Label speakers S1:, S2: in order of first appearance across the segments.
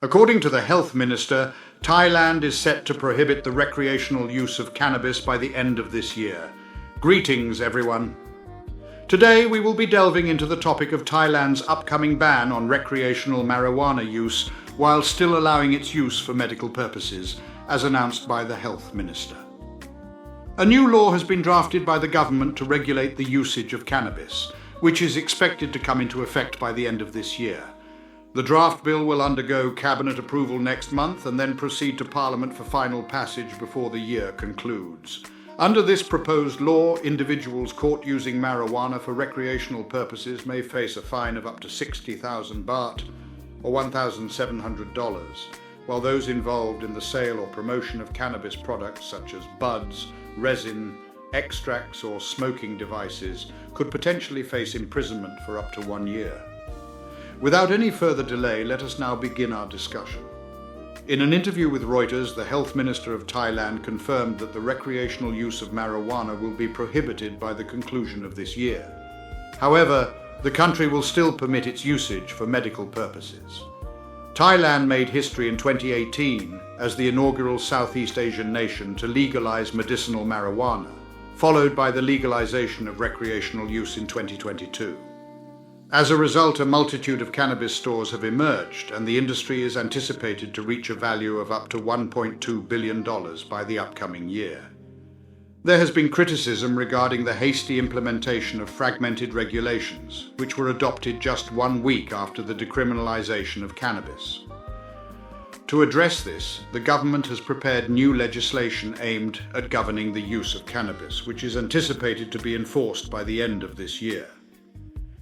S1: According to the Health Minister, Thailand is set to prohibit the recreational use of cannabis by the end of this year. Greetings, everyone. Today we will be delving into the topic of Thailand's upcoming ban on recreational marijuana use while still allowing its use for medical purposes, as announced by the Health Minister. A new law has been drafted by the government to regulate the usage of cannabis, which is expected to come into effect by the end of this year. The draft bill will undergo cabinet approval next month and then proceed to Parliament for final passage before the year concludes. Under this proposed law, individuals caught using marijuana for recreational purposes may face a fine of up to 60,000 baht, or $1,700, while those involved in the sale or promotion of cannabis products such as buds, resin, extracts or smoking devices could potentially face imprisonment for up to 1 year. Without any further delay, let us now begin our discussion. In an interview with Reuters, the Health Minister of Thailand confirmed that the recreational use of marijuana will be prohibited by the conclusion of this year. However, the country will still permit its usage for medical purposes. Thailand made history in 2018 as the inaugural Southeast Asian nation to legalize medicinal marijuana, followed by the legalization of recreational use in 2022. As a result, a multitude of cannabis stores have emerged, and the industry is anticipated to reach a value of up to $1.2 billion by the upcoming year. There has been criticism regarding the hasty implementation of fragmented regulations, which were adopted just 1 week after the decriminalization of cannabis. To address this, the government has prepared new legislation aimed at governing the use of cannabis, which is anticipated to be enforced by the end of this year.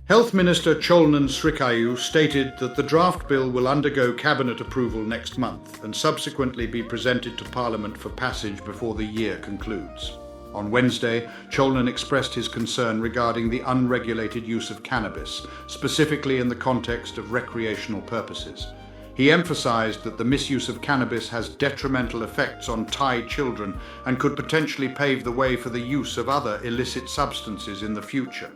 S1: Health Minister Cholnan Srikayu stated that the draft bill will undergo cabinet approval next month and subsequently be presented to Parliament for passage before the year concludes. On Wednesday, Cholnan expressed his concern regarding the unregulated use of cannabis, specifically in the context of recreational purposes. He emphasized that the misuse of cannabis has detrimental effects on Thai children and could potentially pave the way for the use of other illicit substances in the future.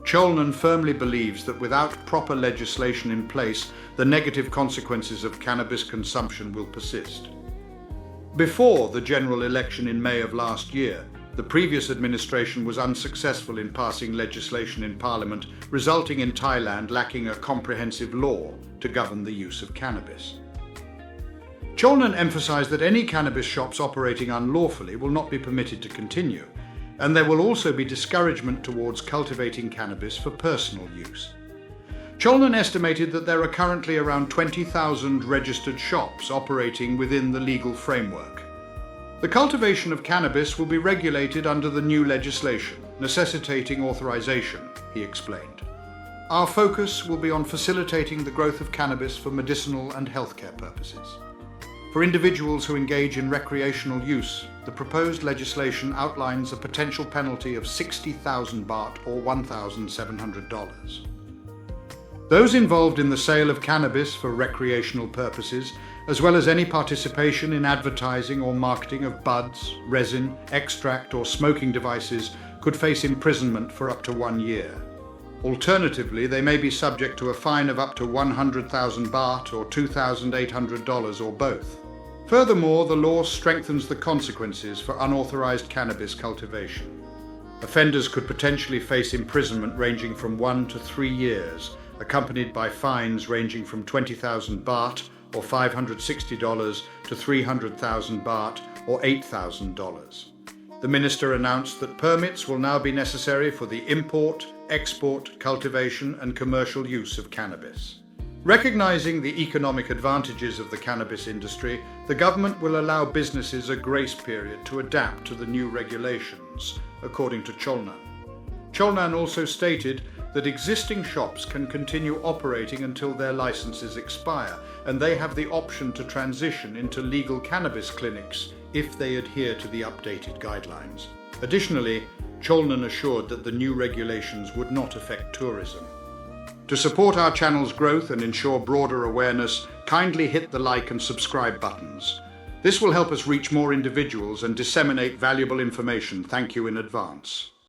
S1: Cholnan firmly believes that without proper legislation in place, the negative consequences of cannabis consumption will persist. Before the general election in May of last year, the previous administration was unsuccessful in passing legislation in Parliament, resulting in Thailand lacking a comprehensive law to govern the use of cannabis. Cholnan emphasized that any cannabis shops operating unlawfully will not be permitted to continue, and there will also be discouragement towards cultivating cannabis for personal use. Cholnan estimated that there are currently around 20,000 registered shops operating within the legal framework. The cultivation of cannabis will be regulated under the new legislation, necessitating authorization, he explained. Our focus will be on facilitating the growth of cannabis for medicinal and healthcare purposes. For individuals who engage in recreational use, the proposed legislation outlines a potential penalty of 60,000 baht or $1,700. Those involved in the sale of cannabis for recreational purposes, as well as any participation in advertising or marketing of buds, resin, extract or smoking devices, could face imprisonment for up to 1 year. Alternatively, they may be subject to a fine of up to 100,000 baht or $2,800 or both. Furthermore, the law strengthens the consequences for unauthorized cannabis cultivation. Offenders could potentially face imprisonment ranging from 1 to 3 years, accompanied by fines ranging from 20,000 baht or $560 to 300,000 baht or $8,000. The minister announced that permits will now be necessary for the import, export, cultivation and commercial use of cannabis. Recognizing the economic advantages of the cannabis industry, the government will allow businesses a grace period to adapt to the new regulations, according to Cholnan. Cholnan also stated that existing shops can continue operating until their licenses expire, and they have the option to transition into legal cannabis clinics if they adhere to the updated guidelines. Additionally, Cholnan assured that the new regulations would not affect tourism. To support our channel's growth and ensure broader awareness, kindly hit the like and subscribe buttons. This will help us reach more individuals and disseminate valuable information. Thank you in advance.